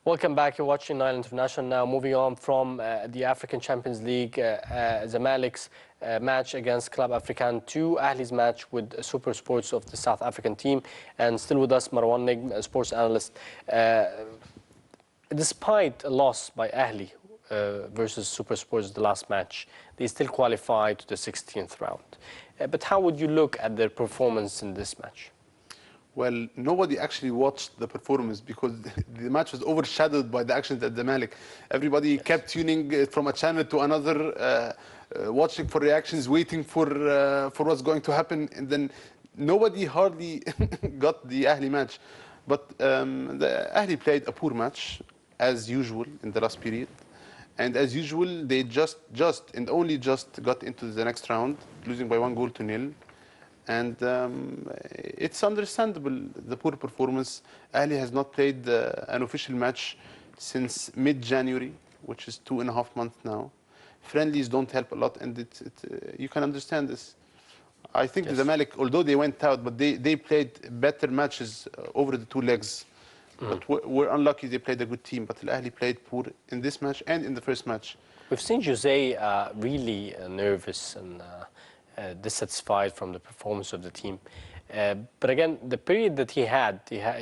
Welcome back. You're watching Nile International now. Moving on from the African Champions League, Zamalek's match against Club Africain to Ahli's match with Super Sports of the South African team. And still with us, Marwan NEGM, a sports analyst. Despite a loss by Ahli versus Super Sports the last match, they still qualified to the 16th round. But how would you look at their performance in this match? Well, nobody actually watched the performance because the match was overshadowed by the actions at Zamalek. Everybody kept tuning from a channel to another, watching for reactions, waiting for what's going to happen, and then nobody hardly got the Ahli match. But the Ahli played a poor match, as usual, in the last period. And as usual, they just and only just got into the next round, losing by 1-0. And it's understandable, the poor performance. Ahli has not played an official match since mid-January, which is 2.5 months now. Friendlies don't help a lot, and you can understand this. I think the Zamalek, although they went out, but they played better matches over the two legs. But we're unlucky they played a good team, but Ahli played poor in this match and in the first match. We've seen Jose really nervous and dissatisfied from the performance of the team. But again, the period that he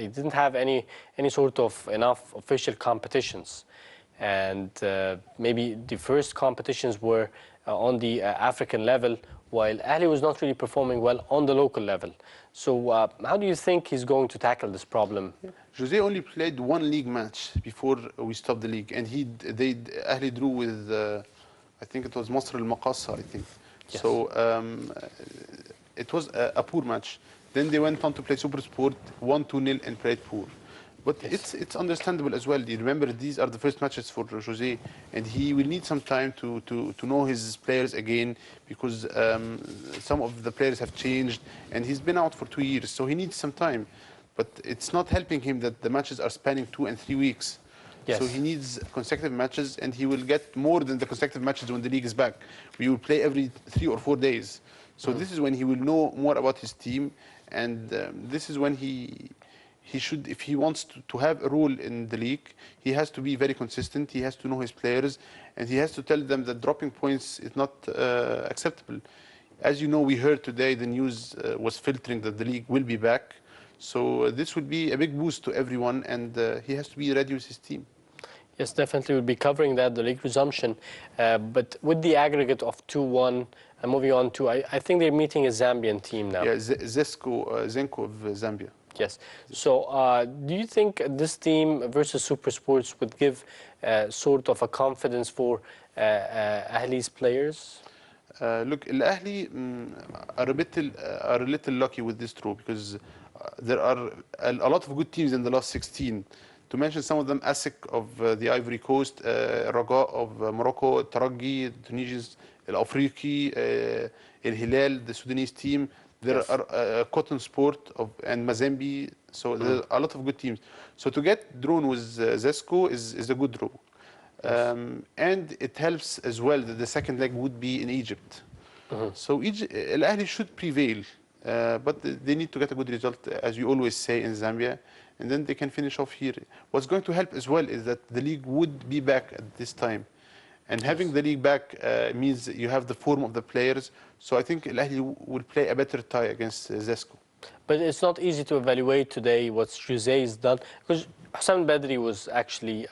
didn't have any sort of enough official competitions. And maybe the first competitions were on the African level, while Ahli was not really performing well on the local level. So how do you think he's going to tackle this problem? Jose only played one league match before we stopped the league, and Ahli drew with, I think it was Masr al-Maqassa, I think. Yes. So it was a poor match. Then they went on to play Super Sport, won 2-0 and played poor. But yes, it's understandable as well. You remember, these are the first matches for Jose, and he will need some time to know his players again, because some of the players have changed, and he's been out for 2 years, so he needs some time. But it's not helping him that the matches are spanning 2 and 3 weeks. Yes. So he needs consecutive matches, and he will get more than the consecutive matches when the league is back. We will play every 3 or 4 days. So this is when he will know more about his team, and this is when he should, if he wants to have a role in the league, he has to be very consistent. He has to know his players, and he has to tell them that dropping points is not acceptable. As you know, we heard today the news was filtering that the league will be back. So this will be a big boost to everyone, and he has to be ready with his team. Yes, definitely. We'll be covering that, the league resumption. But with the aggregate of 2-1, and moving on to, I think they're meeting a Zambian team now. Yeah, Zenko of Zambia. Yes. So do you think this team versus Super Sports would give sort of a confidence for Ahli's players? Look, Al Ahli are a little lucky with this draw, because there are a lot of good teams in the last 16. To mention some of them: ASEC of the Ivory Coast, Raja of Morocco, Taragi, Tunisians, Al Afriqi, El Hilal, the Sudanese team. There are Cotton Sport and Mazembe. So there are a lot of good teams. So to get drawn with Zesco is a good draw. And it helps as well that the second leg would be in Egypt. So Al Ahli should prevail, but they need to get a good result, as we always say, in Zambia, and then they can finish off here. What's going to help as well is that the league would be back at this time. And having the league back means you have the form of the players. So I think Al Ahli will play a better tie against Zesco. But it's not easy to evaluate today what Jose has done, because Hassan Badri was actually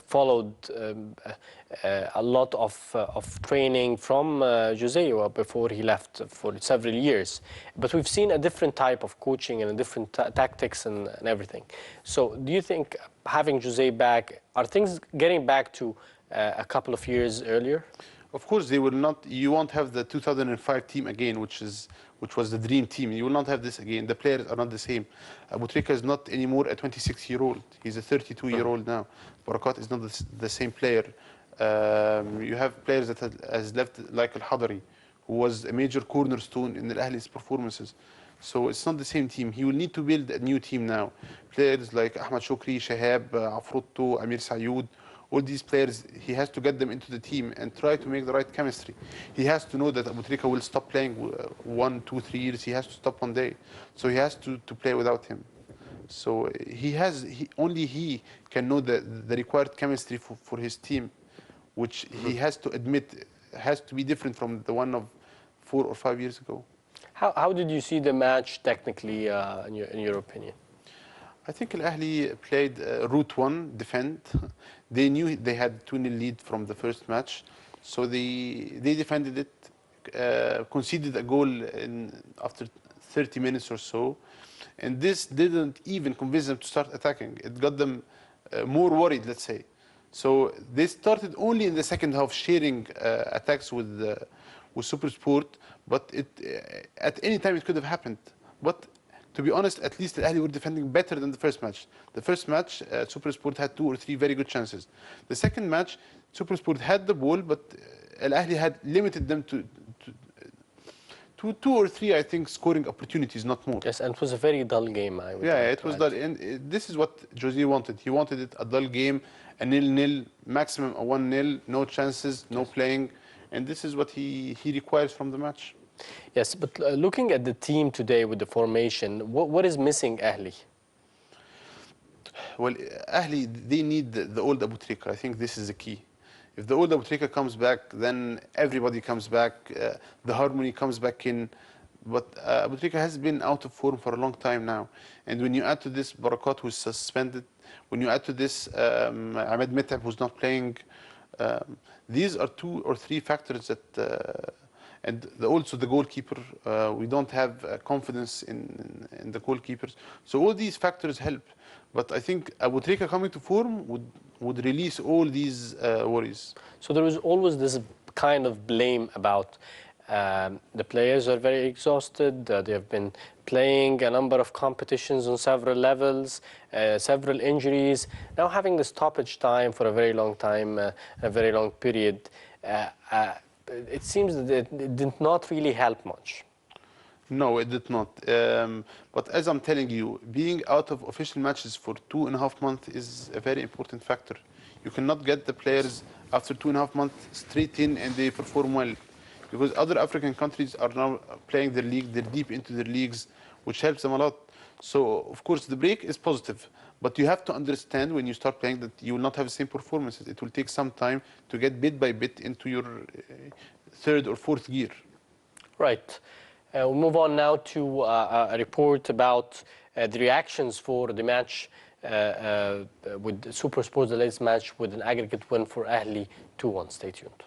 followed a lot of training from Jose before he left for several years. But we've seen a different type of coaching and a different tactics and everything. So do you think having Jose back, are things getting back to a couple of years earlier? Of course, they will not. You won't have the 2005 team again, which was the dream team. You will not have this again. The players are not the same. Aboutrika is not anymore a 26-year-old. He's a 32-year-old now. Barakat is not the same player. You have players that has left, like Al Hadari, who was a major cornerstone in Al Ahli's performances. So it's not the same team. He will need to build a new team now. Players like Ahmad Shokri, Shahab, Afrutto, Amir Sayoud. All these players, he has to get them into the team and try to make the right chemistry. He has to know that Aboutrika will stop playing 1, 2, 3 years. He has to stop one day. So he has to play without him. So only he can know the required chemistry for his team, which he has to admit has to be different from the one of 4 or 5 years ago. How did you see the match technically, in your opinion? I think Al Ahly played route one, defend. They knew they had 2-0 lead from the first match, so they defended it, conceded a goal after 30 minutes or so, and this didn't even convince them to start attacking. It got them more worried, let's say. So they started only in the second half sharing attacks with SuperSport, but at any time it could have happened. But to be honest, at least Al Ahly were defending better than the first match. The first match, SuperSport had 2 or 3 very good chances. The second match, SuperSport had the ball, but Al Ahly had limited them to 2 or 3, I think, scoring opportunities, not more. Yes, and it was a very dull game, I would Yeah, like it to was add. dull. And this is what Jose wanted. He wanted it a dull game, a 0-0, maximum a 1-0, no chances, no playing. And this is what he requires from the match. Yes, but looking at the team today with the formation, what is missing Ahly? Well, Ahly, they need the old Abu Trika. I think this is the key. If the old Abu Trika comes back, then everybody comes back. The harmony comes back in. But Abu Trika has been out of form for a long time now. And when you add to this Barakat, who's suspended, when you add to this Ahmed Metcalf, who's not playing, these are 2 or 3 factors that, and also the goalkeeper, we don't have confidence in the goalkeepers. So all these factors help. But I think Abu Trika coming to form would release all these worries. So there was always this kind of blame about the players are very exhausted. They have been playing a number of competitions on several levels, several injuries. Now having the stoppage time for a very long time, a very long period, it seems that it did not really help much. No, it did not. But as I'm telling you, being out of official matches for 2.5 months is a very important factor. You cannot get the players after 2.5 months straight in and they perform well. Because other African countries are now playing their league, they're deep into their leagues, which helps them a lot. So, of course, the break is positive. But you have to understand when you start playing that you will not have the same performances. It will take some time to get bit by bit into your third or fourth gear. Right. We'll move on now to a report about the reactions for the match with SuperSport, the latest match with an aggregate win for Ahly 2-1. Stay tuned.